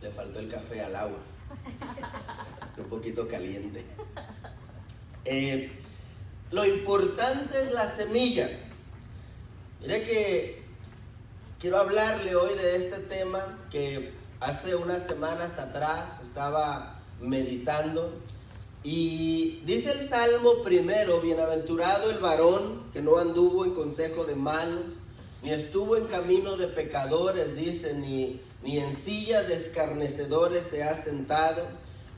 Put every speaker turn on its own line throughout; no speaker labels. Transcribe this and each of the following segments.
Le faltó el café al agua. Un poquito caliente. Lo importante es la semilla. Mire que quiero hablarle hoy de este tema que hace unas semanas atrás estaba meditando. Y dice el Salmo primero: bienaventurado el varón que no anduvo en consejo de malos, ni estuvo en camino de pecadores, dice, ni en silla de escarnecedores se ha sentado.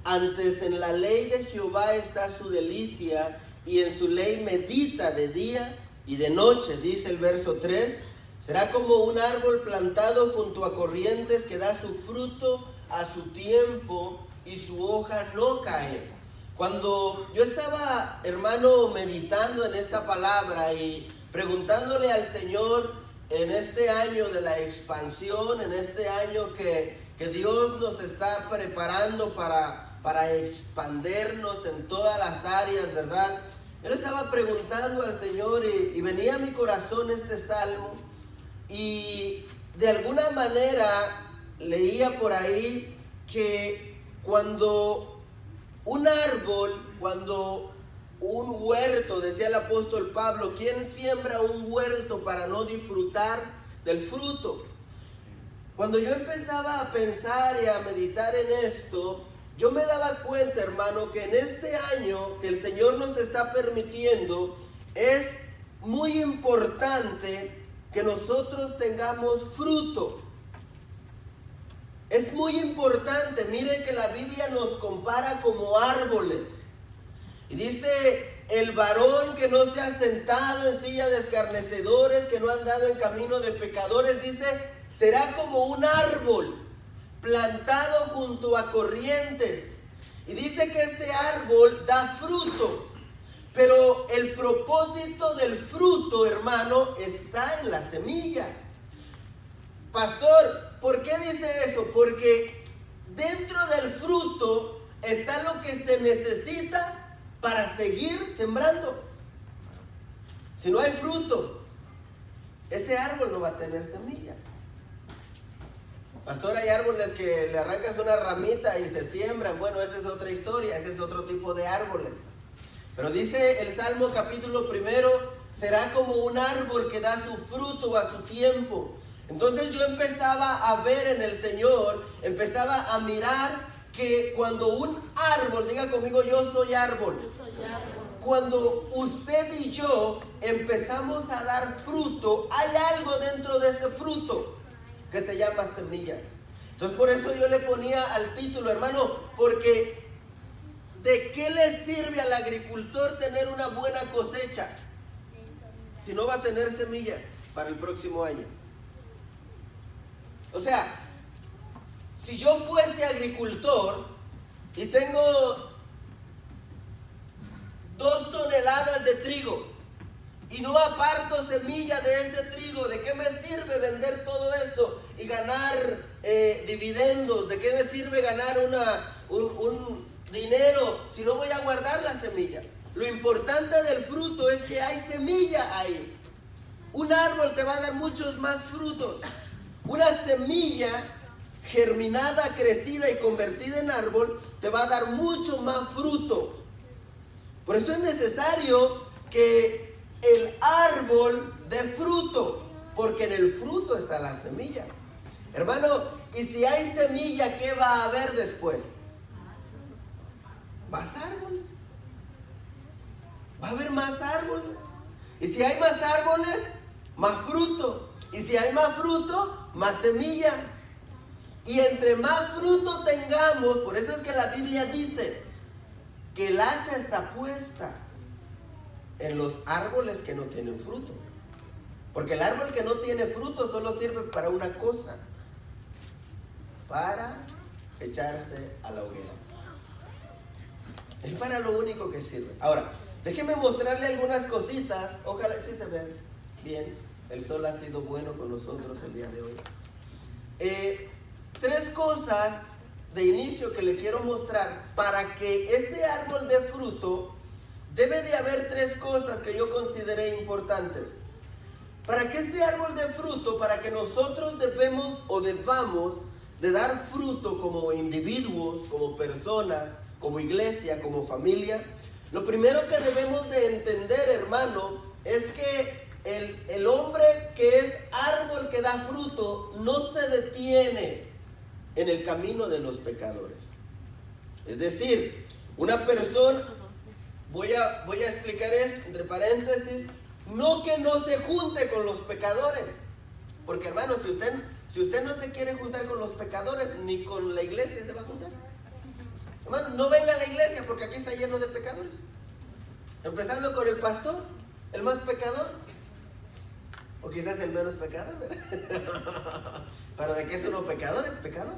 Antes en la ley de Jehová está su delicia, y en su ley medita de día y de noche. Dice el verso 3, será como un árbol plantado junto a corrientes que da su fruto a su tiempo y su hoja no cae. Cuando yo estaba, hermano, meditando en esta palabra y preguntándole al Señor en este año de la expansión, en este año que Dios nos está preparando para expandernos en todas las áreas, ¿verdad? Yo le estaba preguntando al Señor y venía a mi corazón este salmo, y de alguna manera leía por ahí que cuando un árbol, cuando un huerto, decía el apóstol Pablo, ¿quién siembra un huerto para no disfrutar del fruto? Cuando yo empezaba a pensar y a meditar en esto, yo me daba cuenta, hermano, que en este año que el Señor nos está permitiendo, es muy importante que nosotros tengamos fruto. Es muy importante. Mire que la Biblia nos compara como árboles. Y dice, el varón que no se ha sentado en silla de escarnecedores, que no ha andado en camino de pecadores, dice, será como un árbol plantado junto a corrientes. Y dice que este árbol da fruto. Pero el propósito del fruto, hermano, está en la semilla. Pastor, ¿por qué dice eso? Porque dentro del fruto está lo que se necesita para seguir sembrando. Si no hay fruto, ese árbol no va a tener semilla. Pastor, hay árboles que le arrancas una ramita y se siembran. Bueno, esa es otra historia, ese es otro tipo de árboles. Pero dice el Salmo capítulo primero, será como un árbol que da su fruto a su tiempo. Entonces yo empezaba a ver en el Señor, empezaba a mirar que cuando un árbol, diga conmigo, yo soy árbol. Cuando usted y yo empezamos a dar fruto, hay algo dentro de ese fruto que se llama semilla. Entonces por eso yo le ponía al título, hermano, porque ¿de qué le sirve al agricultor tener una buena cosecha si no va a tener semilla para el próximo año? O sea, si yo fuese agricultor y tengo 2 toneladas de trigo y no aparto semilla de ese trigo, ¿de qué me sirve vender todo eso y ganar dividendos? ¿De qué me sirve ganar un dinero si no voy a guardar la semilla? Lo importante del fruto es que hay semilla ahí. Un árbol te va a dar muchos más frutos. Una semilla germinada, crecida y convertida en árbol te va a dar mucho más fruto. Por eso es necesario que el árbol dé fruto, porque en el fruto está la semilla. Hermano, y si hay semilla, ¿qué va a haber después? Más árboles. Va a haber más árboles. Y si hay más árboles, más fruto. Y si hay más fruto, más semilla. Y entre más fruto tengamos, por eso es que la Biblia dice que el hacha está puesta en los árboles que no tienen fruto. Porque el árbol que no tiene fruto solo sirve para una cosa: para echarse a la hoguera. Es para lo único que sirve. Ahora, déjeme mostrarle algunas cositas. Ojalá sí se vean bien. El sol ha sido bueno con nosotros el día de hoy. 3 cosas de inicio que le quiero mostrar. Para que ese árbol dé fruto, debe de haber 3 cosas que yo consideré importantes. Para que este árbol dé fruto, para que nosotros debamos de dar fruto como individuos, como personas, como iglesia, como familia, lo primero que debemos de entender, hermano, es que el hombre que es árbol que da fruto no se detiene en el camino de los pecadores. Es decir, una persona, voy a explicar esto entre paréntesis, no que no se junte con los pecadores, porque hermano, si usted no se quiere juntar con los pecadores, ni con la iglesia se va a juntar. Hermano, no venga a la iglesia porque aquí está lleno de pecadores, empezando con el pastor, el más pecador, o quizás el menos pecador, ¿verdad? Para de que es uno pecador, es pecador.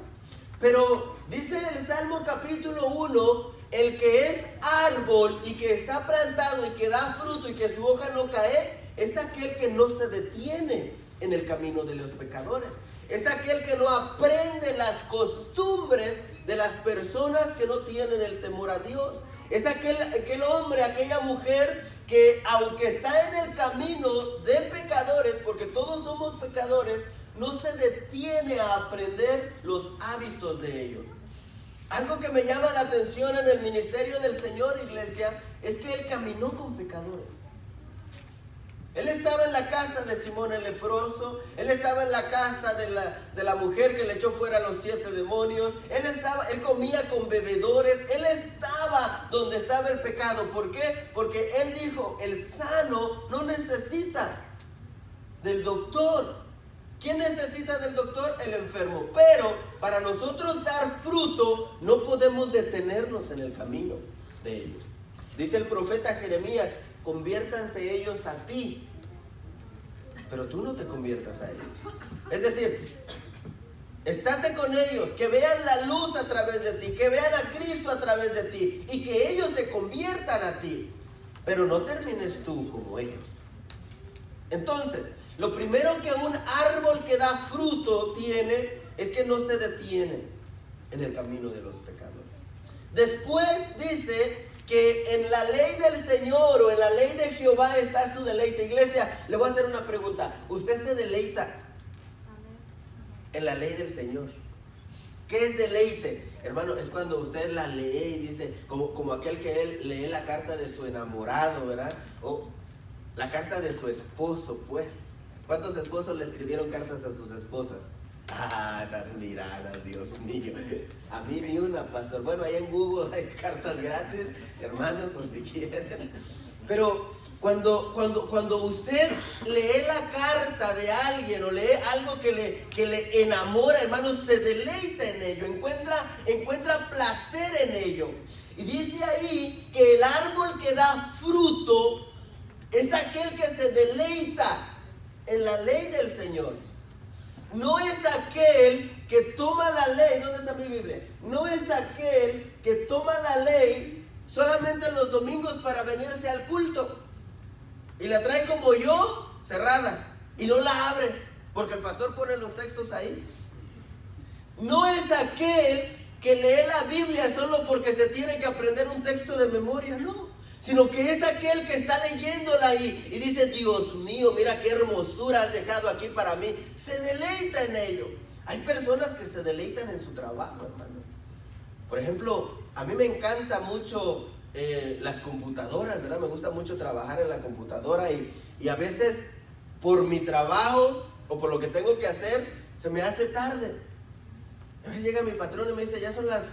Pero dice el Salmo capítulo 1, el que es árbol y que está plantado y que da fruto y que su hoja no cae, es aquel que no se detiene en el camino de los pecadores. Es aquel que no aprende las costumbres de las personas que no tienen el temor a Dios. Es aquel hombre, aquella mujer que aunque está en el camino de pecadores, porque todos somos pecadores, no se detiene a aprender los hábitos de ellos. Algo que me llama la atención en el ministerio del Señor, iglesia, es que Él caminó con pecadores. Él estaba en la casa de Simón el leproso, Él estaba en la casa de la mujer que le echó fuera los 7 demonios, Él comía con bebedores, Él estaba donde estaba el pecado. ¿Por qué? Porque Él dijo, el sano no necesita del doctor. ¿Quién necesita del doctor? El enfermo. Pero para nosotros dar fruto, no podemos detenernos en el camino de ellos. Dice el profeta Jeremías, conviértanse ellos a ti, pero tú no te conviertas a ellos. Es decir, estate con ellos, que vean la luz a través de ti, que vean a Cristo a través de ti y que ellos se conviertan a ti, pero no termines tú como ellos. Entonces, lo primero que un árbol que da fruto tiene es que no se detiene en el camino de los pecadores. Después dice que en la ley del Señor o en la ley de Jehová está su deleite. Iglesia, le voy a hacer una pregunta. ¿Usted se deleita en la ley del Señor? ¿Qué es deleite? Hermano, es cuando usted la lee y dice, como aquel que él lee la carta de su enamorado, ¿verdad? O la carta de su esposo, pues. ¿Cuántos esposos le escribieron cartas a sus esposas? Ah, esas miradas, Dios mío. A mí ni una, pastor. Bueno, ahí en Google hay cartas gratis, hermanos, por si quieren. Pero cuando usted lee la carta de alguien o lee algo que le enamora, hermanos, se deleita en ello, encuentra placer en ello. Y dice ahí que el árbol que da fruto es aquel que se deleita en la ley del Señor. No es aquel que toma la ley. ¿Dónde está mi Biblia? No es aquel que toma la ley solamente los domingos para venirse al culto y la trae como yo, cerrada, y no la abre porque el pastor pone los textos ahí. No es aquel que lee la Biblia solo porque se tiene que aprender un texto de memoria, no, sino que es aquel que está leyéndola y dice, Dios mío, mira qué hermosura has dejado aquí para mí. Se deleita en ello. Hay personas que se deleitan en su trabajo, hermano. Por ejemplo, a mí me encanta mucho las computadoras, ¿verdad? Me gusta mucho trabajar en la computadora y a veces por mi trabajo o por lo que tengo que hacer, se me hace tarde. A veces llega mi patrón y me dice, ya son las...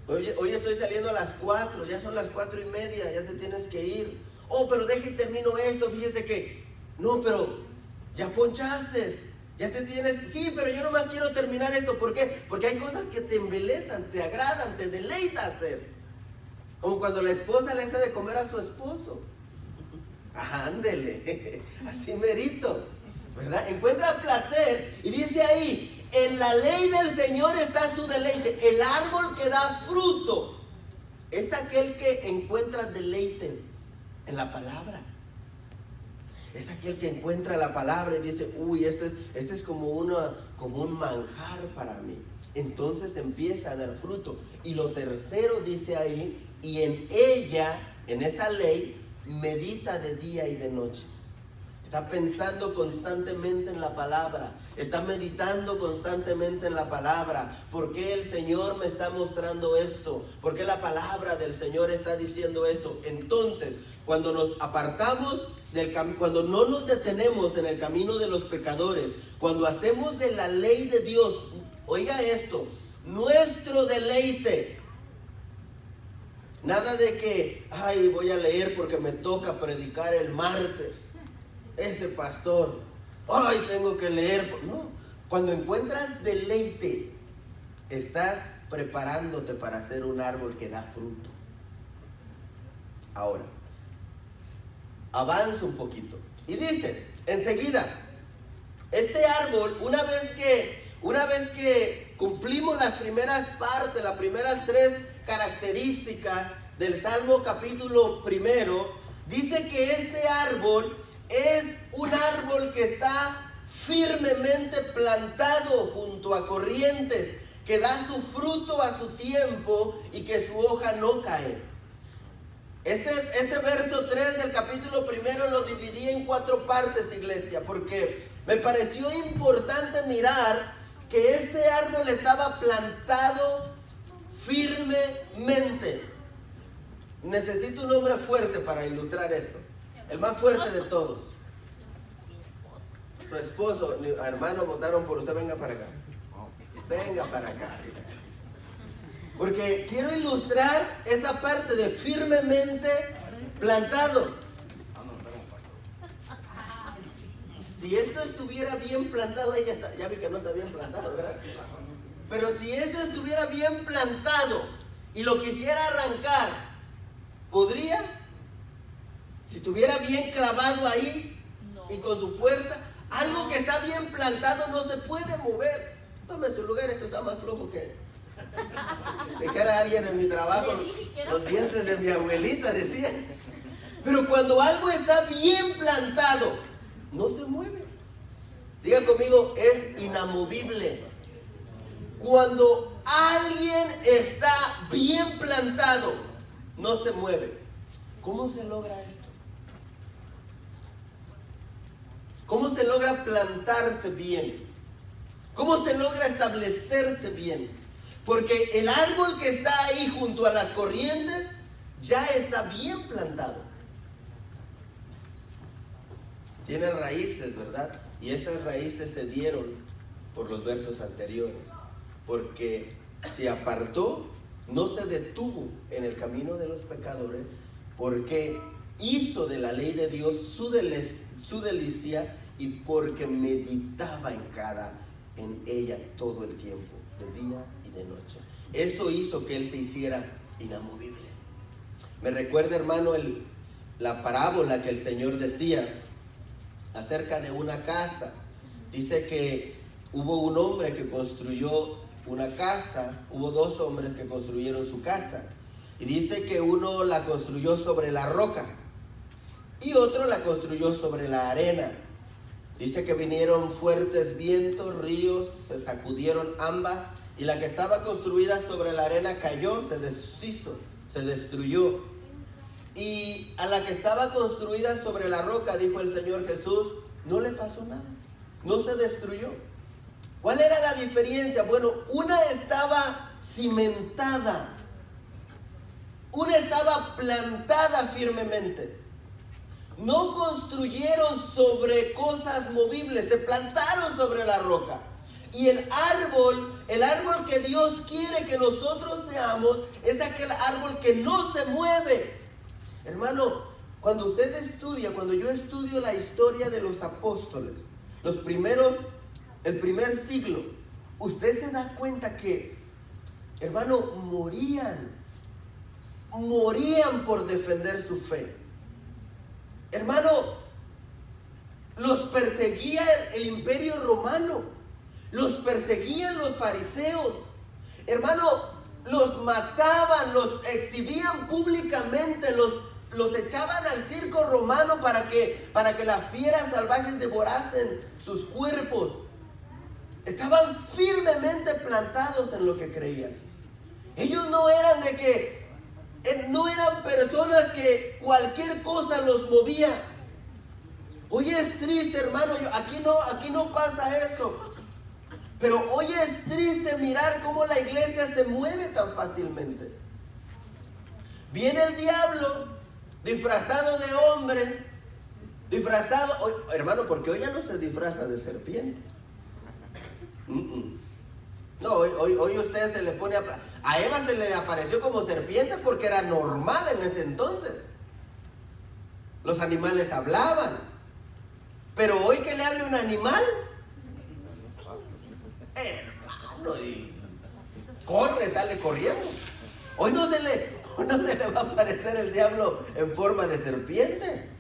Hoy estoy saliendo a las 4, ya son las 4:30, ya te tienes que ir. Oh, pero deje y termino esto, fíjese que... No, pero ya ponchaste, ya te tienes... Sí, pero yo nomás quiero terminar esto. ¿Por qué? Porque hay cosas que te embelezan, te agradan, te deleita hacer. Como cuando la esposa le hace de comer a su esposo. Ándele, así merito, ¿verdad? Encuentra placer y dice ahí... En la ley del Señor está su deleite. El árbol que da fruto es aquel que encuentra deleite en la palabra. Es aquel que encuentra la palabra y dice, uy, este es como un manjar para mí. Entonces empieza a dar fruto. Y lo tercero dice ahí, y en ella, en esa ley, medita de día y de noche. está pensando constantemente en la palabra, está meditando constantemente en la palabra. ¿Por qué el Señor me está mostrando esto? ¿Por qué la palabra del Señor está diciendo esto? Entonces, cuando nos apartamos del camino, cuando no nos detenemos en el camino de los pecadores, cuando hacemos de la ley de Dios, oiga esto, nuestro deleite. Nada de que, ay, voy a leer porque me toca predicar el martes. Ese pastor, ay, tengo que leer. No, cuando encuentras deleite, estás preparándote para ser un árbol que da fruto. Ahora, avanza un poquito. Y dice, enseguida, este árbol, una vez que cumplimos las primeras partes, las primeras 3 características del Salmo capítulo 1, dice que este árbol es un árbol que está firmemente plantado junto a corrientes, que da su fruto a su tiempo y que su hoja no cae. Este verso 3 del capítulo 1 lo dividí en 4 partes, iglesia, porque me pareció importante mirar que este árbol estaba plantado firmemente. Necesito un hombre fuerte para ilustrar esto. El más fuerte de todos. Su esposo. Hermano, votaron por usted. Venga para acá. Venga para acá. Porque quiero ilustrar esa parte de firmemente plantado. Si esto estuviera bien plantado, ella está, ya vi que no está bien plantado, ¿verdad? Pero si esto estuviera bien plantado y lo quisiera arrancar, ¿podría? Si estuviera bien clavado ahí y con su fuerza, algo que está bien plantado no se puede mover. Tome su lugar, esto está más flojo que dejara a alguien en mi trabajo. Los dientes de mi abuelita decían. Pero cuando algo está bien plantado, no se mueve. Diga conmigo, es inamovible. Cuando alguien está bien plantado, no se mueve. ¿Cómo se logra esto? ¿Cómo se logra plantarse bien? ¿Cómo se logra establecerse bien? Porque el árbol que está ahí junto a las corrientes ya está bien plantado. Tiene raíces, ¿verdad? Y esas raíces se dieron por los versos anteriores. Porque se apartó, no se detuvo en el camino de los pecadores, porque hizo de la ley de Dios su delicia y porque meditaba en ella todo el tiempo, de día y de noche. Eso hizo que él se hiciera inamovible. Me recuerda, hermano, la parábola que el Señor decía acerca de una casa. Dice que hubo un hombre que construyó una casa, hubo 2 hombres que construyeron su casa. Y dice que uno la construyó sobre la roca y otro la construyó sobre la arena. Dice que vinieron fuertes vientos, ríos, se sacudieron ambas, y la que estaba construida sobre la arena cayó, se deshizo, se destruyó. Y a la que estaba construida sobre la roca, dijo el Señor Jesús, no le pasó nada, no se destruyó. ¿Cuál era la diferencia? Bueno, una estaba cimentada, una estaba plantada firmemente. No construyeron sobre cosas movibles, se plantaron sobre la roca. Y el árbol que Dios quiere que nosotros seamos, es aquel árbol que no se mueve. Hermano, cuando usted estudia, cuando yo estudio la historia de los apóstoles, el primer siglo, usted se da cuenta que, hermano, morían por defender su fe. Hermano, los perseguía el imperio romano, los perseguían los fariseos. Hermano, los mataban, los exhibían públicamente, los echaban al circo romano para que las fieras salvajes devorasen sus cuerpos. Estaban firmemente plantados en lo que creían. Ellos no eran no eran personas que cualquier cosa los movía. Hoy es triste, hermano, aquí no pasa eso. Pero hoy es triste mirar cómo la iglesia se mueve tan fácilmente. Viene el diablo disfrazado de hombre, hermano, porque hoy ya no se disfraza de serpiente. No, hoy usted se le pone a Eva se le apareció como serpiente porque era normal en ese entonces. Los animales hablaban. Pero hoy que le hable un animal, hermano, y corre, sale corriendo. Hoy no se le va a aparecer el diablo en forma de serpiente.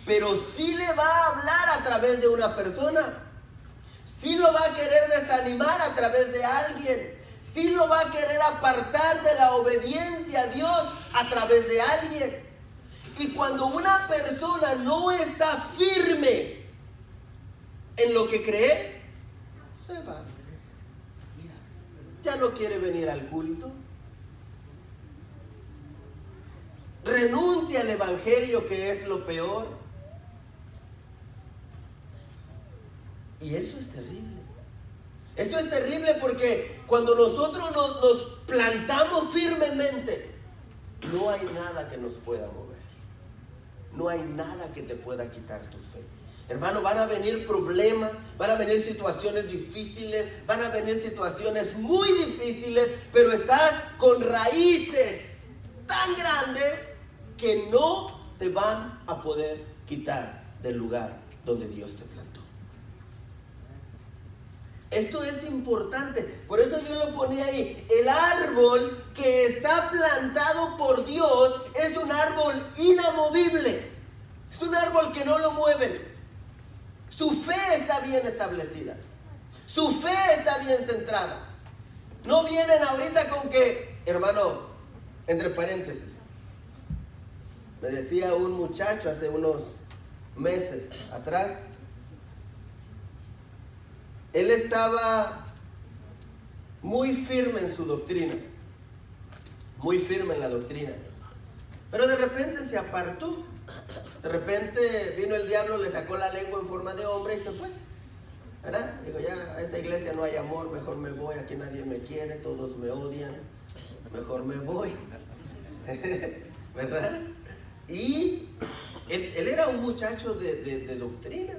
Pero sí le va a hablar a través de una persona. Sí lo va a querer desanimar a través de alguien. Sí lo va a querer apartar de la obediencia a Dios a través de alguien. Y cuando una persona no está firme en lo que cree, se va. Ya no quiere venir al culto. Renuncia al evangelio, que es lo peor. Y eso es terrible. Esto es terrible porque cuando nosotros nos plantamos firmemente, no hay nada que nos pueda mover. No hay nada que te pueda quitar tu fe. Hermano, van a venir problemas, van a venir situaciones difíciles, van a venir situaciones muy difíciles, pero estás con raíces tan grandes que no te van a poder quitar del lugar donde Dios te plantó. Esto es importante, por eso yo lo ponía ahí. El árbol que está plantado por Dios es un árbol inamovible. Es un árbol que no lo mueven. Su fe está bien establecida. Su fe está bien centrada. No vienen ahorita con que, hermano, entre paréntesis, me decía un muchacho hace unos meses atrás, él estaba muy firme en su doctrina, muy firme en la doctrina, pero de repente se apartó. De repente vino el diablo, le sacó la lengua en forma de hombre y se fue, ¿verdad? Dijo, ya a esta iglesia no hay amor, mejor me voy, aquí nadie me quiere, todos me odian, mejor me voy, ¿verdad? Y él era un muchacho de doctrina,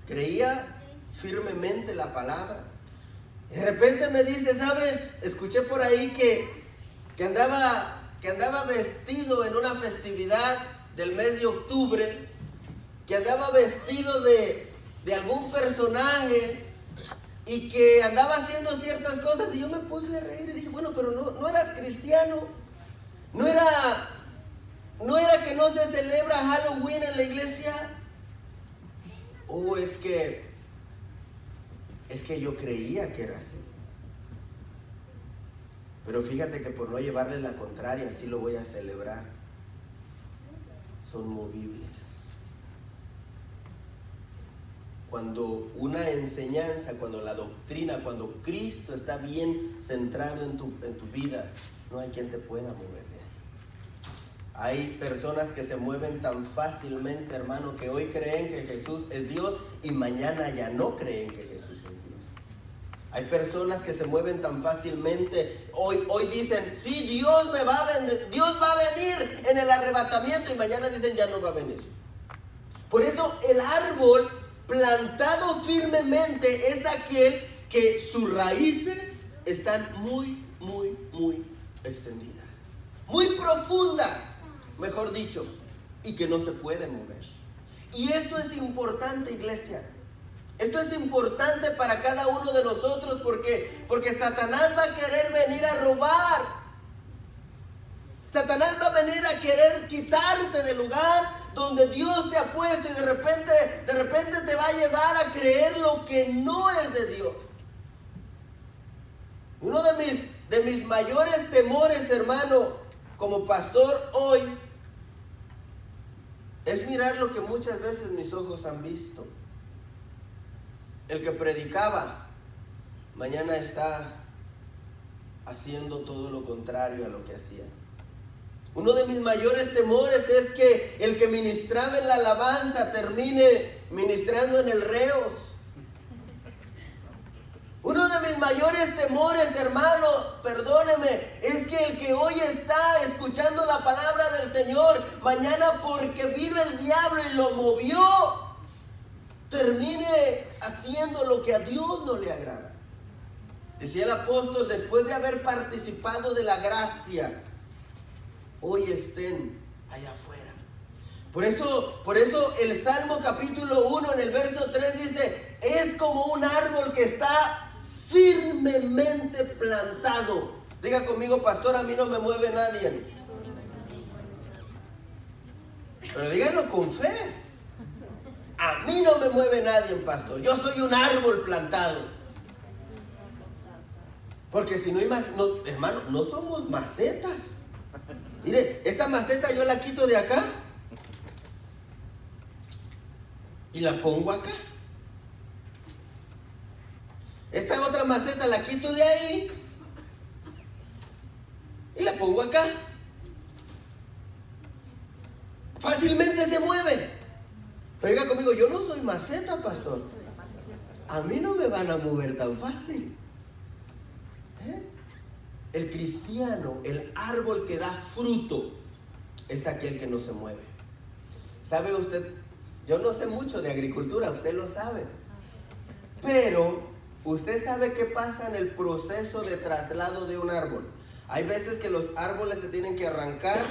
creía firmemente la palabra. De repente me dice, ¿sabes? Escuché por ahí que andaba vestido en una festividad del mes de octubre, que andaba vestido de algún personaje y que andaba haciendo ciertas cosas, y yo me puse a reír y dije, bueno, pero no eras cristiano, no era que no se celebra Halloween en la iglesia. Es que yo creía que era así. Pero fíjate que por no llevarle la contraria, así lo voy a celebrar. Son movibles. Cuando una enseñanza, cuando la doctrina, cuando Cristo está bien centrado en tu vida, no hay quien te pueda mover de ahí. Hay personas que se mueven tan fácilmente, hermano, que hoy creen que Jesús es Dios y mañana ya no creen que Jesús es Dios. Hay personas que se mueven tan fácilmente. Hoy dicen, sí, Dios va a venir en el arrebatamiento, y mañana dicen, ya no va a venir. Por eso el árbol plantado firmemente es aquel que sus raíces están muy, muy, muy extendidas, muy profundas, mejor dicho, y que no se puede mover. Y esto es importante, iglesia. Esto es importante para cada uno de nosotros porque Satanás va a querer venir a robar. Satanás va a venir a querer quitarte del lugar donde Dios te ha puesto, y de repente te va a llevar a creer lo que no es de Dios. Uno de mis mayores temores, hermano, como pastor hoy, es mirar lo que muchas veces mis ojos han visto. El que predicaba, mañana está haciendo todo lo contrario a lo que hacía. Uno de mis mayores temores es que el que ministraba en la alabanza termine ministrando en el Reos. Uno de mis mayores temores, hermano, perdóneme, es que el que hoy está escuchando la palabra del Señor, mañana porque vino el diablo y lo movió, termine haciendo lo que a Dios no le agrada. Decía el apóstol, después de haber participado de la gracia, hoy estén allá afuera. Por eso el Salmo capítulo 1 en el verso 3 dice, es como un árbol que está firmemente plantado. Diga conmigo, pastor, a mí no me mueve nadie. Pero díganlo con fe. A mí no me mueve nadie, pastor. Yo soy un árbol plantado. Porque si no, hermano, no somos macetas. Mire, esta maceta yo la quito de acá y la pongo acá. Esta otra maceta la quito de ahí y la pongo acá. Fácilmente se mueve. Pero diga conmigo, yo no soy maceta, pastor. A mí no me van a mover tan fácil. El cristiano, el árbol que da fruto, es aquel que no se mueve. ¿Sabe usted? Yo no sé mucho de agricultura, usted lo sabe. Pero usted sabe qué pasa en el proceso de traslado de un árbol. Hay veces que los árboles se tienen que arrancar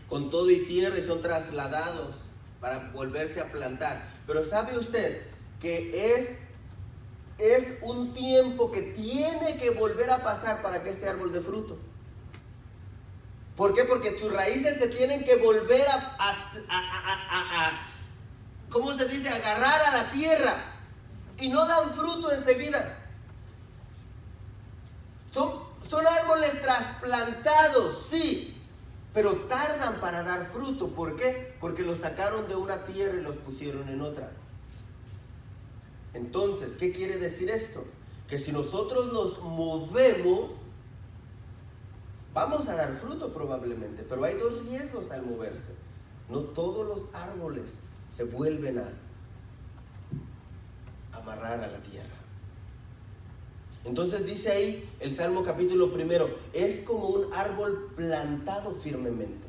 con todo y tierra y son trasladados para volverse a plantar. Pero ¿sabe usted que es un tiempo que tiene que volver a pasar para que este árbol dé fruto? ¿Por qué? Porque sus raíces se tienen que volver ¿cómo se dice? Agarrar a la tierra. Y no dan fruto enseguida. Son árboles trasplantados, sí, pero tardan para dar fruto. ¿Por qué? Porque los sacaron de una tierra y los pusieron en otra. Entonces, ¿qué quiere decir esto? Que si nosotros nos movemos, vamos a dar fruto probablemente, pero hay dos riesgos al moverse. No todos los árboles se vuelven a amarrar a la tierra. Entonces dice ahí el Salmo capítulo 1, es como un árbol plantado firmemente.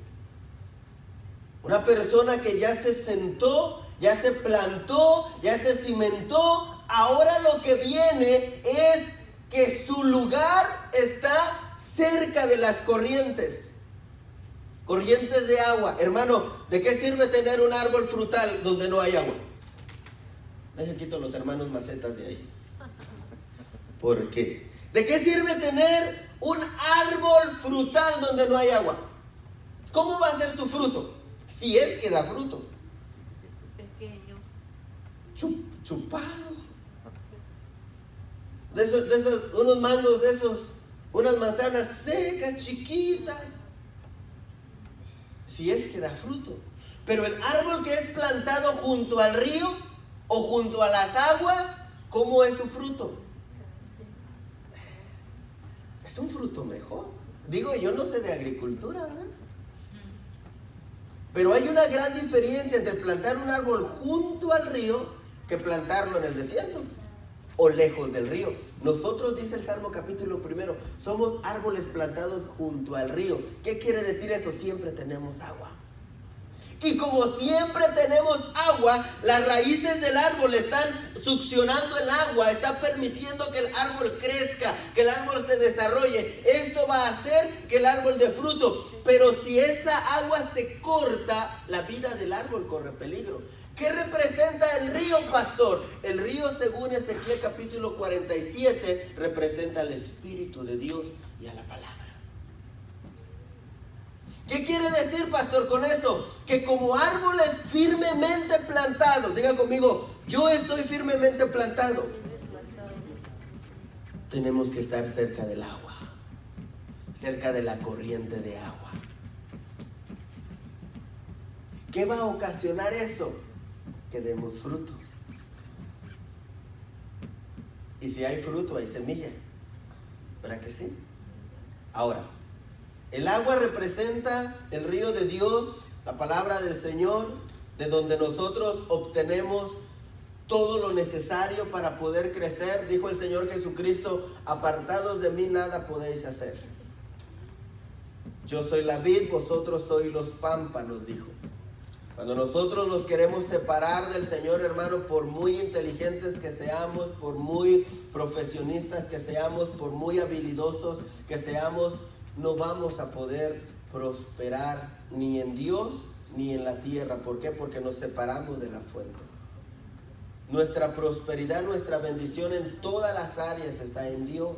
Una persona que ya se sentó, ya se plantó, ya se cimentó. Ahora lo que viene es que su lugar está cerca de las corrientes. Corrientes de agua. Hermano, ¿de qué sirve tener un árbol frutal donde no hay agua? Deje quito los hermanos macetas de ahí. ¿Por qué? ¿De qué sirve tener un árbol frutal donde no hay agua? ¿Cómo va a ser su fruto? Si es que da fruto.
Pequeño.
Chupado. De esos, unos mangos de esos, unas manzanas secas, chiquitas. Si es que da fruto. Pero el árbol que es plantado junto al río o junto a las aguas, ¿cómo es su fruto? Es un fruto mejor. Digo, yo no sé de agricultura, ¿verdad? Pero hay una gran diferencia entre plantar un árbol junto al río que plantarlo en el desierto o lejos del río. Nosotros, dice el Salmo capítulo 1, somos árboles plantados junto al río. ¿Qué quiere decir esto? Siempre tenemos agua. Y como siempre tenemos agua, las raíces del árbol están succionando el agua, está permitiendo que el árbol crezca, que el árbol se desarrolle. Esto va a hacer que el árbol dé fruto. Pero si esa agua se corta, la vida del árbol corre peligro. ¿Qué representa el río, pastor? El río, según Ezequiel capítulo 47, representa al Espíritu de Dios y a la palabra. ¿Qué quiere decir, pastor, con esto? Que como árboles firmemente plantados, diga conmigo, yo estoy firmemente plantado. Tenemos que estar cerca del agua, cerca de la corriente de agua. ¿Qué va a ocasionar eso? Que demos fruto. Y si hay fruto, hay semilla. ¿Verdad que sí? Ahora, El agua representa el río de Dios, la palabra del Señor, de donde nosotros obtenemos todo lo necesario para poder crecer. Dijo el Señor Jesucristo: apartados de mí nada podéis hacer. Yo soy la vid, vosotros sois los pámpanos, dijo. Cuando nosotros nos queremos separar del Señor, hermano, por muy inteligentes que seamos, por muy profesionistas que seamos, por muy habilidosos que seamos, no vamos a poder prosperar ni en Dios ni en la tierra. ¿Por qué? Porque nos separamos de la fuente. Nuestra prosperidad, nuestra bendición en todas las áreas está en Dios.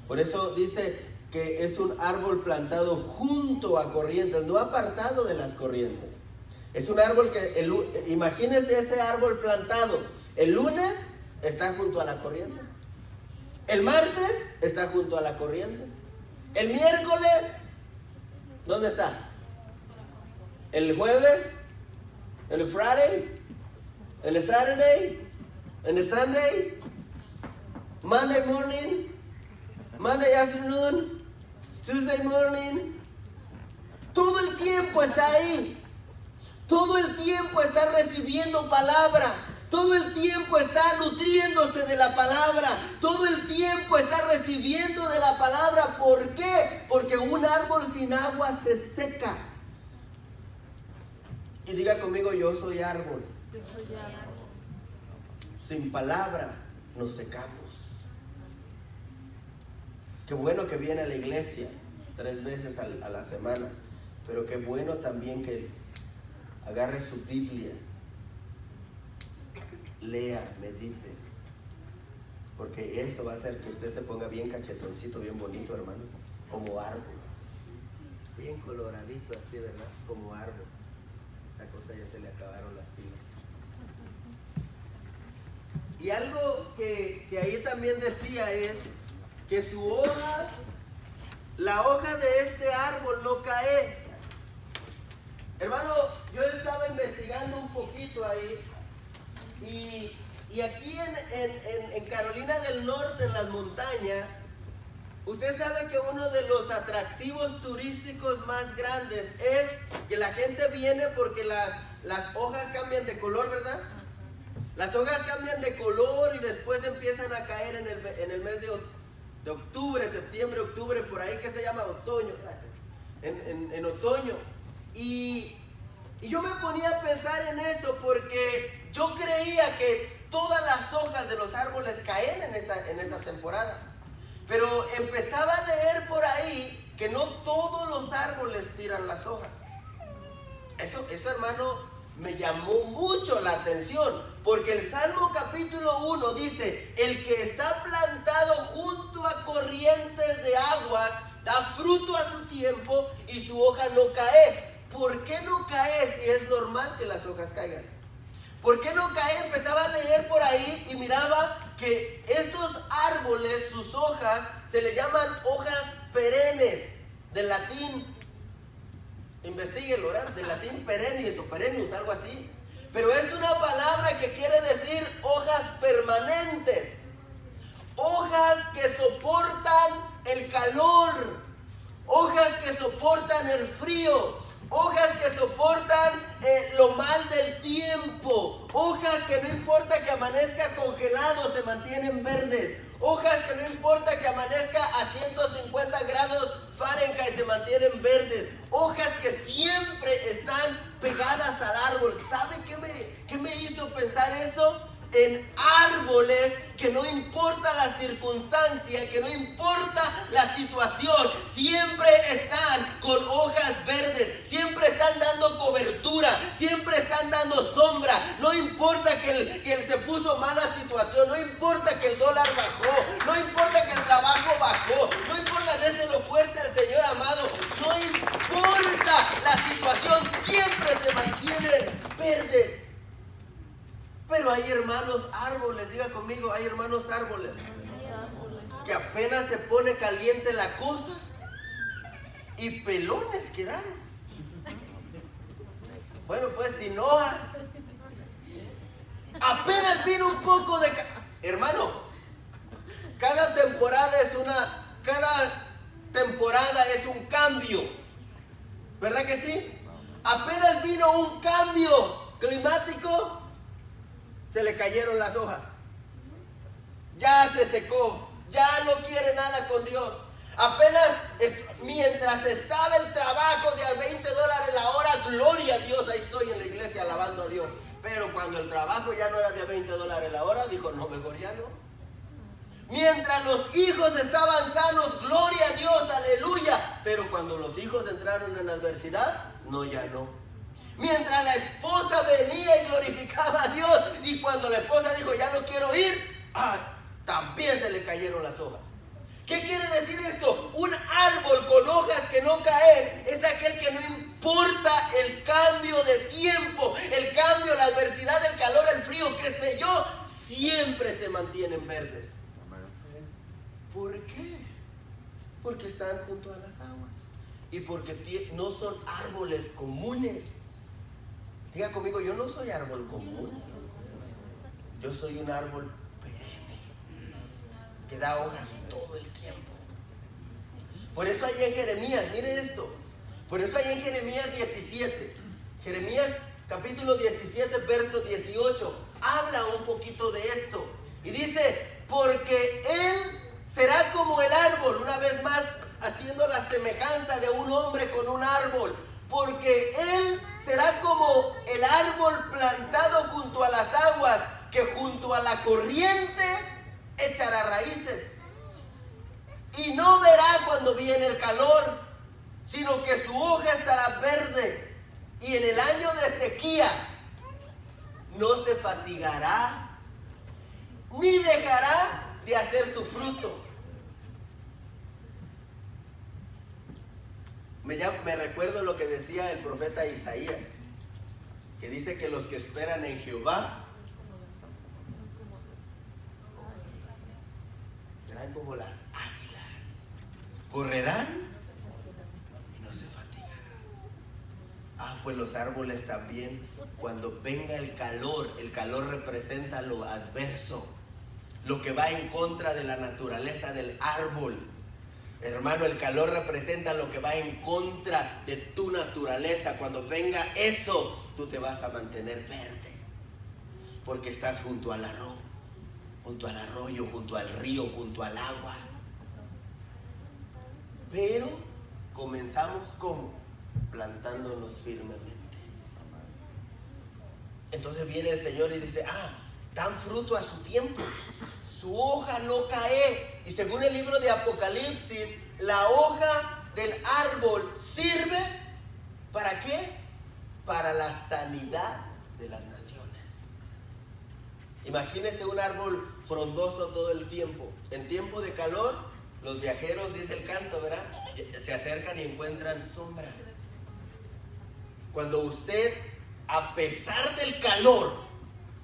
Por eso dice que es un árbol plantado junto a corrientes, no apartado de las corrientes. Es un árbol que, imagínese ese árbol plantado. El lunes está junto a la corriente. El martes está junto a la corriente. El miércoles, ¿dónde está? El jueves, el Friday, el Saturday, el Sunday, Monday morning, Monday afternoon, Tuesday morning. Todo el tiempo está ahí. Todo el tiempo está recibiendo palabra. Todo el tiempo está nutriéndose de la palabra. Todo el tiempo está recibiendo de la palabra. ¿Por qué? Porque un árbol sin agua se seca. Y diga conmigo: yo soy árbol.
Yo soy árbol.
Sin palabra nos secamos. Qué bueno que viene a la iglesia 3 veces a la semana. Pero qué bueno también que agarre su Biblia, lea, medite, porque eso va a hacer que usted se ponga bien cachetoncito, bien bonito, hermano, como árbol, bien coloradito así, ¿verdad? Como árbol. Esta cosa ya se le acabaron las pilas. Y algo que ahí también decía es que su hoja, la hoja de este árbol no cae. Hermano, yo estaba investigando un poquito ahí y aquí en Carolina del Norte, en las montañas, usted sabe que uno de los atractivos turísticos más grandes es que la gente viene porque las hojas cambian de color, ¿verdad? Las hojas cambian de color y después empiezan a caer en el mes de octubre, septiembre, octubre, por ahí, que se llama otoño, gracias, en otoño. Y yo me ponía a pensar en eso porque yo creía que todas las hojas de los árboles caen en esa temporada. Pero empezaba a leer por ahí que no todos los árboles tiran las hojas. Eso, hermano, me llamó mucho la atención, porque el Salmo capítulo 1 dice: el que está plantado junto a corrientes de aguas da fruto a su tiempo y su hoja no cae. ¿Por qué no cae si es normal que las hojas caigan? ¿Por qué no cae? Empezaba a leer por ahí y miraba que estos árboles, sus hojas, se le llaman hojas perennes, del latín, investíguenlo, ¿verdad? Del latín perennis o perennius, algo así. Pero es una palabra que quiere decir hojas permanentes, hojas que soportan el calor, hojas que soportan el frío, hojas que soportan lo mal del tiempo, hojas que no importa que amanezca congelado, se mantienen verdes, hojas que no importa que amanezca a 150 grados Fahrenheit, se mantienen verdes, hojas que siempre están pegadas al árbol. ¿Sabe qué me hizo pensar eso? En árboles que no importa la circunstancia, que no importa la situación, siempre están con hojas verdes, siempre están dando cobertura, siempre están dando sombra. No importa que se puso mala situación, no importa que el dólar bajó, no importa que el trabajo bajó, no importa, déselo fuerte al Señor amado, no importa la situación, siempre se mantienen verdes. Pero hay hermanos árboles, diga conmigo, hay hermanos árboles que apenas se pone caliente la cosa y pelones quedaron. Bueno, pues sin hojas. Apenas vino un poco de... Hermano, cada temporada es temporada es un cambio, ¿verdad que sí? Apenas vino un cambio climático, se le cayeron las hojas, ya se secó, ya no quiere nada con Dios. Apenas mientras estaba el trabajo de a $20 la hora, gloria a Dios, ahí estoy en la iglesia alabando a Dios. Pero cuando el trabajo ya no era de a $20 la hora, dijo, no, mejor ya no. Mientras los hijos estaban sanos, gloria a Dios, aleluya. Pero cuando los hijos entraron en adversidad, no, ya no. Mientras la esposa venía y glorificaba a Dios, y cuando la esposa dijo, ya no quiero ir, también se le cayeron las hojas. ¿Qué quiere decir esto? Un árbol con hojas que no caen es aquel que no importa el cambio de tiempo, el cambio, la adversidad, el calor, el frío, qué sé yo, siempre se mantienen verdes. ¿Por qué? Porque están junto a las aguas y porque no son árboles comunes. Diga conmigo, yo no soy árbol común, yo soy un árbol que da hojas todo el tiempo. Por eso ahí en Jeremías, mire esto, por eso ahí en Jeremías 17, Jeremías capítulo 17, verso 18, habla un poquito de esto. Y dice, porque él será como el árbol, una vez más haciendo la semejanza de un hombre con un árbol, porque él será como el árbol plantado junto a las aguas, que junto a la corriente echará raíces y no verá cuando viene el calor, sino que su hoja estará verde, y en el año de sequía no se fatigará ni dejará de hacer su fruto. Me recuerdo lo que decía el profeta Isaías, que dice que los que esperan en Jehová serán como las águilas, correrán y no se fatigarán. Pues los árboles también, cuando venga el calor representa lo adverso, lo que va en contra de la naturaleza del árbol. Hermano, el calor representa lo que va en contra de tu naturaleza. Cuando venga eso, tú te vas a mantener verde, porque estás junto al arroyo, junto al río, junto al agua. Pero comenzamos ¿cómo? Plantándonos firmemente. Entonces viene el Señor y dice, dan fruto a su tiempo, su hoja no cae. Y según el libro de Apocalipsis, la hoja del árbol sirve ¿para qué? Para la sanidad de las naciones. Imagínese un árbol frondoso todo el tiempo. En tiempo de calor, los viajeros, dice el canto, ¿verdad?, se acercan y encuentran sombra. Cuando usted, a pesar del calor,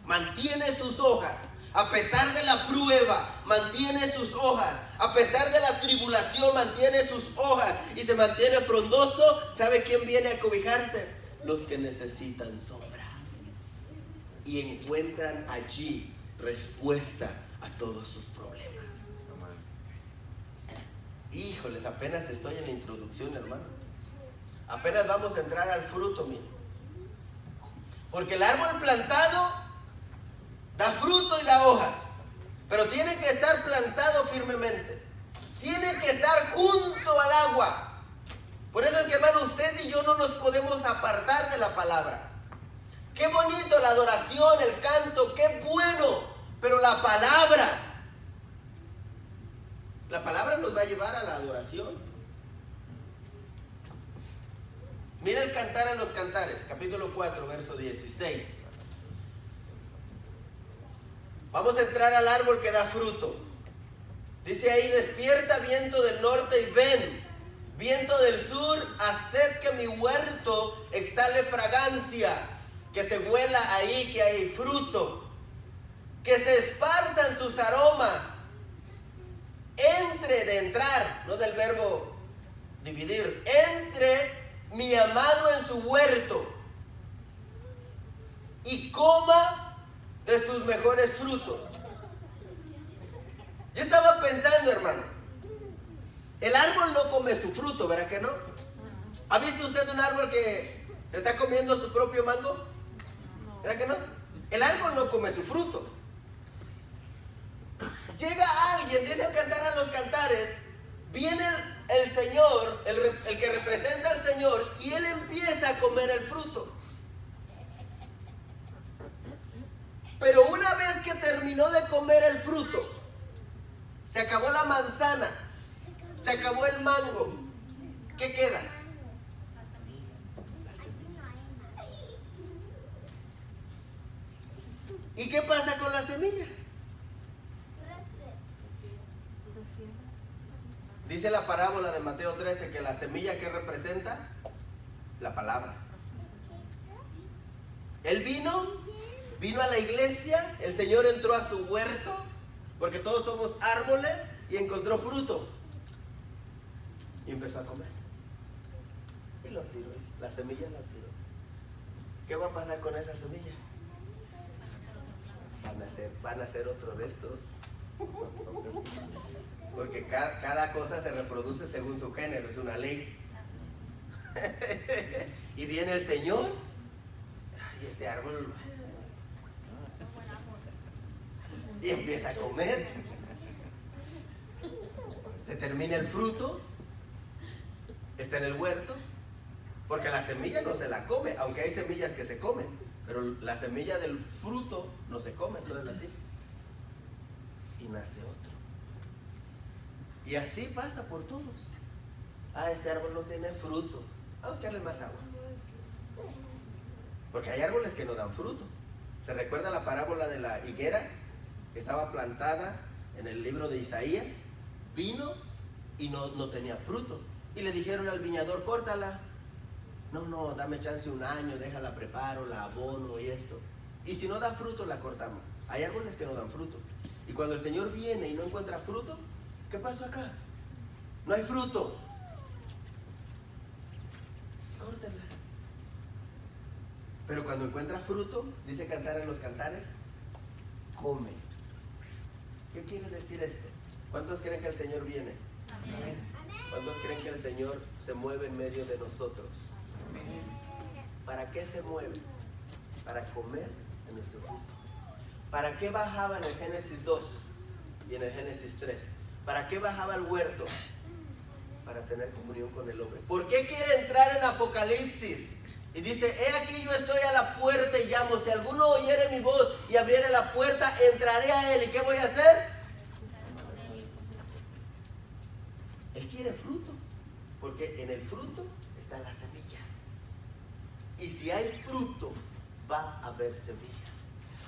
mantiene sus hojas, a pesar de la prueba, mantiene sus hojas, a pesar de la tribulación, mantiene sus hojas y se mantiene frondoso, ¿sabe quién viene a cobijarse? Los que necesitan sombra. Y encuentran allí respuesta a todos sus problemas. Híjoles, apenas estoy en la introducción, hermano. Apenas vamos a entrar al fruto, mire. Porque el árbol plantado da fruto y da hojas, pero tiene que estar plantado firmemente. Tiene que estar junto al agua. Por eso es que, hermano, usted y yo no nos podemos apartar de la palabra. Qué bonito la adoración, el canto, qué bueno, pero la palabra nos va a llevar a la adoración. Mira el Cantar a los Cantares, capítulo 4, verso 16. Vamos a entrar al árbol que da fruto. Dice ahí, despierta viento del norte y ven, viento del sur, haced que mi huerto exhale fragancia, que se huela ahí que hay fruto, que se esparzan sus aromas. Entre, de entrar, no del verbo dividir, entre mi amado en su huerto y coma de sus mejores frutos. Yo estaba pensando, hermano, El árbol no come su fruto, ¿verdad que no? ¿Ha visto usted un árbol que se está comiendo su propio mango? ¿Verdad que no? El árbol no come su fruto. Llega alguien, dice el Cantar a los Cantares, viene el Señor, el que representa al Señor, y él empieza a comer el fruto. Pero una vez que terminó de comer el fruto, se acabó la manzana, se acabó el mango, ¿qué queda? La semilla. ¿Y qué pasa con la semilla? Dice la parábola de Mateo 13 que la semilla que representa la palabra. Él vino a la iglesia, el Señor entró a su huerto, porque todos somos árboles, y encontró fruto. Y empezó a comer. Y lo tiró, la semilla la tiró. ¿Qué va a pasar con esa semilla? Van a ser otro de estos. Porque cada cosa se reproduce según su género, es una ley. Y viene el Señor, y este árbol, y empieza a comer. Se termina el fruto, está en el huerto, porque la semilla no se la come, aunque hay semillas que se comen, pero la semilla del fruto no se come, no es la tira. Y nace otro. Y así pasa por todos. Este árbol no tiene fruto, vamos a echarle más agua. Porque hay árboles que no dan fruto. ¿Se recuerda la parábola de la higuera que estaba plantada en el libro de Isaías? Vino y no tenía fruto. Y le dijeron al viñador, córtala. No, dame chance un año, déjala preparo, la abono y esto. Y si no da fruto, la cortamos. Hay árboles que no dan fruto. Y cuando el Señor viene y no encuentra fruto, ¿qué pasó acá? No hay fruto. Córtenla. Pero cuando encuentra fruto, dice Cantar en los Cantares, come. ¿Qué quiere decir esto? ¿Cuántos creen que el Señor viene?
Amén.
¿Cuántos creen que el Señor se mueve en medio de nosotros?
Amén.
¿Para qué se mueve? Para comer de nuestro fruto. ¿Para qué bajaba en el Génesis 2 y en el Génesis 3? ¿Para qué bajaba al huerto? Para tener comunión con el hombre. ¿Por qué quiere entrar en Apocalipsis? Y dice, he aquí yo estoy a la puerta y llamo. Si alguno oyere mi voz y abriere la puerta, entraré a él. ¿Y qué voy a hacer? Él quiere fruto, porque en el fruto está la semilla. Y si hay fruto, va a haber semilla.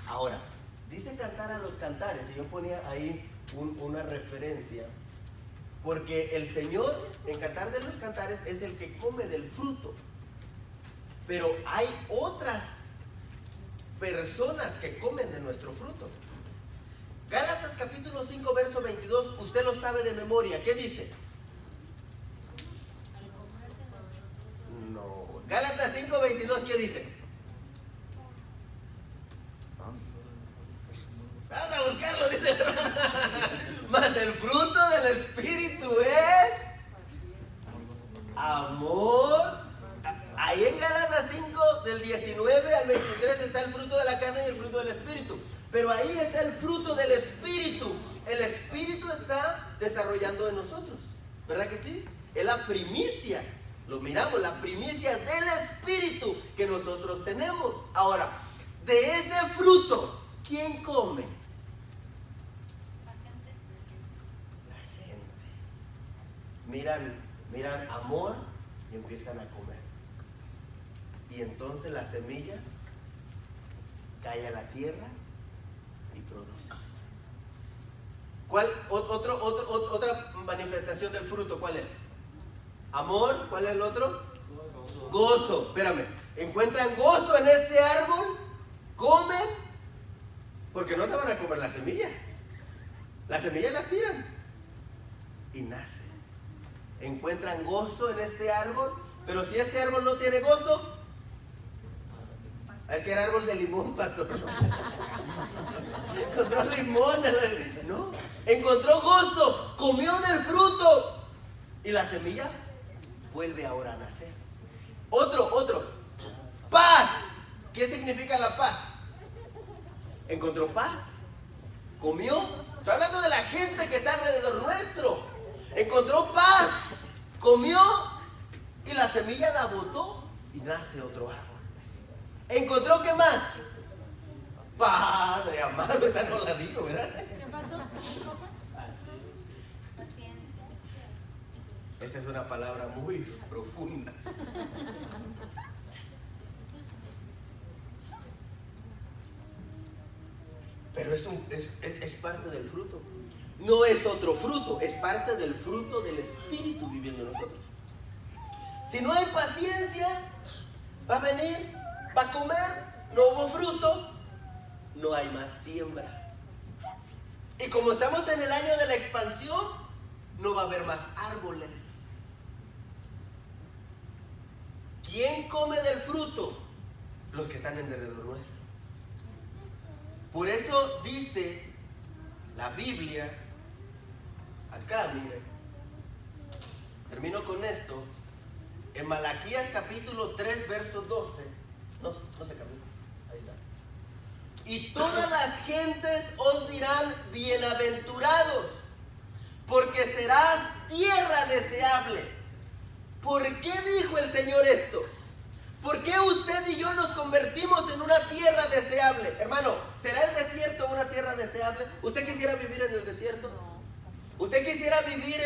Ahora, dice Cantar a los Cantares, y yo ponía ahí una referencia, porque el Señor en Cantar de los Cantares es el que come del fruto. Pero hay otras personas que comen de nuestro fruto. Gálatas capítulo 5, verso 22, usted lo sabe de memoria. ¿Qué dice? No. Gálatas 5, 22, ¿qué dice? Vamos a buscarlo, dice el hermano. Mas el fruto del Espíritu es amor. Ahí en Gálatas 5, del 19 al 23 está el fruto de la carne y el fruto del Espíritu. Pero ahí está el fruto del Espíritu. El Espíritu está desarrollando en nosotros. ¿Verdad que sí? Es la primicia. Lo miramos, la primicia del Espíritu que nosotros tenemos. Ahora, de ese fruto, ¿quién come? La gente. Miran amor y empiezan a comer. Y entonces la semilla cae a la tierra y produce. Otra manifestación del fruto, ¿cuál es? Amor. ¿Cuál es el otro? Gozo. Espérame. ¿Encuentran gozo en este árbol? ¿Comen? Porque no se van a comer la semilla. La semilla la tiran y nace. ¿Encuentran gozo en este árbol? Pero si este árbol no tiene gozo, es que era árbol de limón, pastor. Encontró limón, no. Encontró gozo, comió del fruto Y la semilla vuelve ahora a nacer. Otro. Paz. ¿Qué significa la paz? Encontró paz. Comió. Estoy hablando de la gente que está alrededor nuestro. Encontró paz. Comió. Y la semilla la botó. Y nace otro árbol. ¿Encontró qué más? Padre amado, esa no la dijo, ¿verdad?
¿Qué pasó? Paciencia.
Esa es una palabra muy profunda. Pero es parte del fruto. No es otro fruto, es parte del fruto del Espíritu viviendo en nosotros. Si no hay paciencia, va a venir, va a comer, no hubo fruto, no hay más siembra. Y como estamos en el año de la expansión, no va a haber más árboles. ¿Quién come del fruto? Los que están en derredor nuestro. Por eso dice la Biblia, acá miren, termino con esto, en Malaquías capítulo 3 verso 12, no se camina, ahí está. Y todas las gentes os dirán bienaventurados, porque serás tierra deseable. ¿Por qué dijo el Señor esto? ¿Por qué usted y yo nos convertimos en una tierra deseable? Hermano, ¿será el desierto una tierra deseable? ¿Usted quisiera vivir en el desierto?
No.
¿Usted quisiera vivir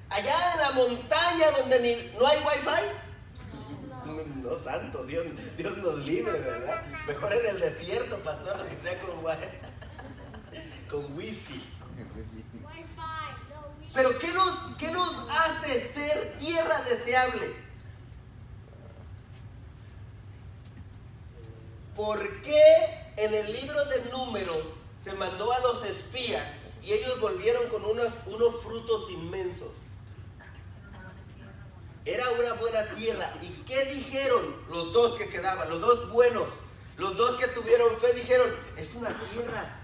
allá en la montaña donde no hay wifi? No, santo, Dios nos libre, ¿verdad? Mejor en el desierto, pastor, aunque sea con wifi. Pero ¿qué nos hace ser tierra deseable? ¿Por qué en el libro de Números se mandó a los espías y ellos volvieron con unos frutos inmensos? Era una buena tierra. ¿Y qué dijeron los dos que quedaban? Los dos buenos, los dos que tuvieron fe dijeron, es una tierra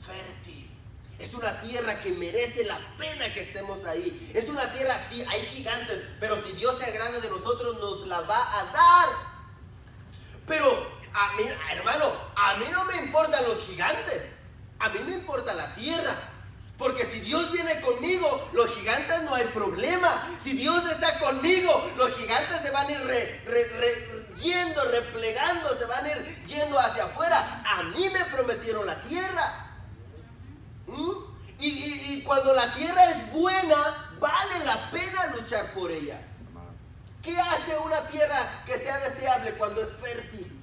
fértil. Es una tierra que merece la pena que estemos ahí. Es una tierra, sí, hay gigantes, pero si Dios se agrada de nosotros, nos la va a dar. Pero, a mí, hermano, a mí no me importan los gigantes. A mí me importa la tierra. Porque si Dios viene conmigo, los gigantes no hay problema. Si Dios está conmigo, los gigantes se van a ir replegando, se van a ir yendo hacia afuera. A mí me prometieron la tierra. Y cuando la tierra es buena, vale la pena luchar por ella. ¿Qué hace una tierra que sea deseable? Cuando es fértil,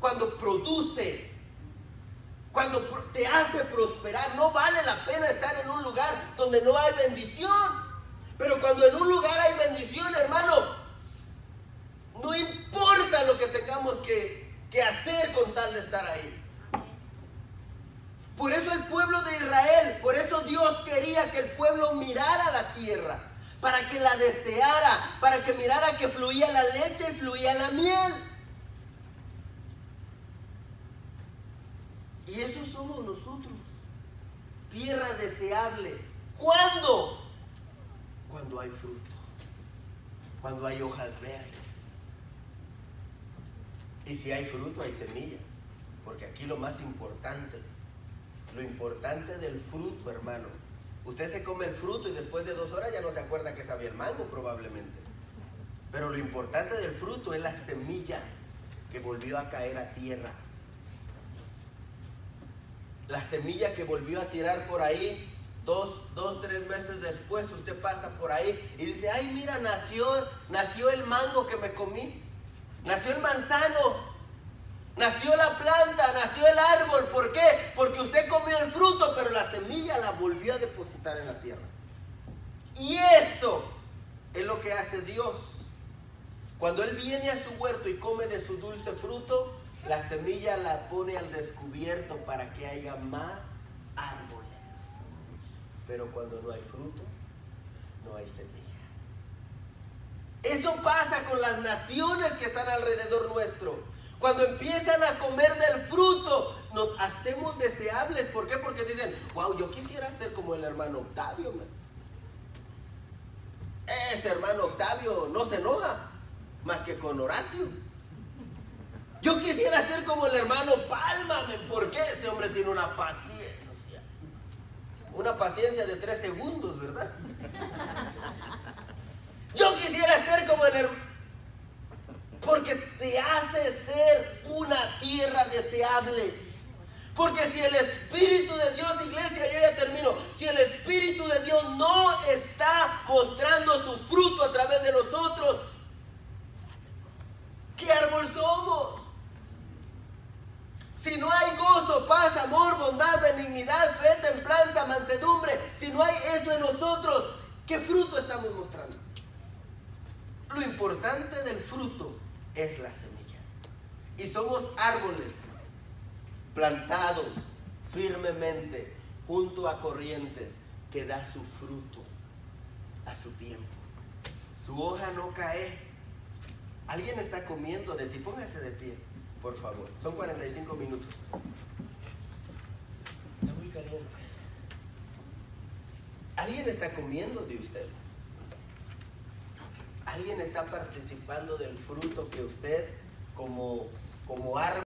cuando produce, cuando te hace prosperar. No vale la pena estar en un lugar donde no hay bendición. Pero cuando en un lugar hay bendición, hermano, no importa lo que tengamos que hacer con tal de estar ahí. Por eso el pueblo de Israel, por eso Dios quería que el pueblo mirara la tierra, para que la deseara, para que mirara que fluía la leche y fluía la miel. Y eso somos nosotros, tierra deseable. ¿Cuándo? Cuando hay fruto, cuando hay hojas verdes. Y si hay fruto, hay semilla. Porque aquí lo más importante, lo importante del fruto, hermano. Usted se come el fruto y después de 2 horas ya no se acuerda que sabía el mango probablemente. Pero lo importante del fruto es la semilla que volvió a caer a tierra. La semilla que volvió a tirar por ahí 3 meses después. Usted pasa por ahí y dice, ay, mira, nació el mango que me comí. Nació el manzano. Nació la planta, nació el árbol. ¿Por qué? Porque usted comió el fruto, pero la semilla la volvió a depositar en la tierra. Y eso es lo que hace Dios. Cuando Él viene a su huerto y come de su dulce fruto, la semilla la pone al descubierto para que haya más árboles. Pero cuando no hay fruto, no hay semilla. Eso pasa con las naciones que están alrededor nuestro. Cuando empiezan a comer del fruto, nos hacemos deseables. ¿Por qué? Porque dicen, wow, yo quisiera ser como el hermano Octavio. Ese hermano Octavio no se enoja más que con Horacio. Yo quisiera ser como el hermano Palma. ¿Por qué? Ese hombre tiene una paciencia. Una paciencia de 3 segundos, ¿verdad? Yo quisiera ser como el hermano, porque te hace ser una tierra deseable. Porque si el Espíritu de Dios, iglesia, yo ya termino, si el Espíritu de Dios no está mostrando su fruto a través de nosotros, ¿qué árbol somos? Si no hay gozo, paz, amor, bondad, benignidad, fe, templanza, mansedumbre, si no hay eso en nosotros, ¿qué fruto estamos mostrando? Lo importante del fruto es la semilla. Y somos árboles plantados firmemente junto a corrientes que da su fruto a su tiempo. Su hoja no cae. Alguien está comiendo de ti, póngase de pie, por favor. Son 45 minutos. Está muy caliente. Alguien está comiendo de usted. Alguien está participando del fruto que usted como árbol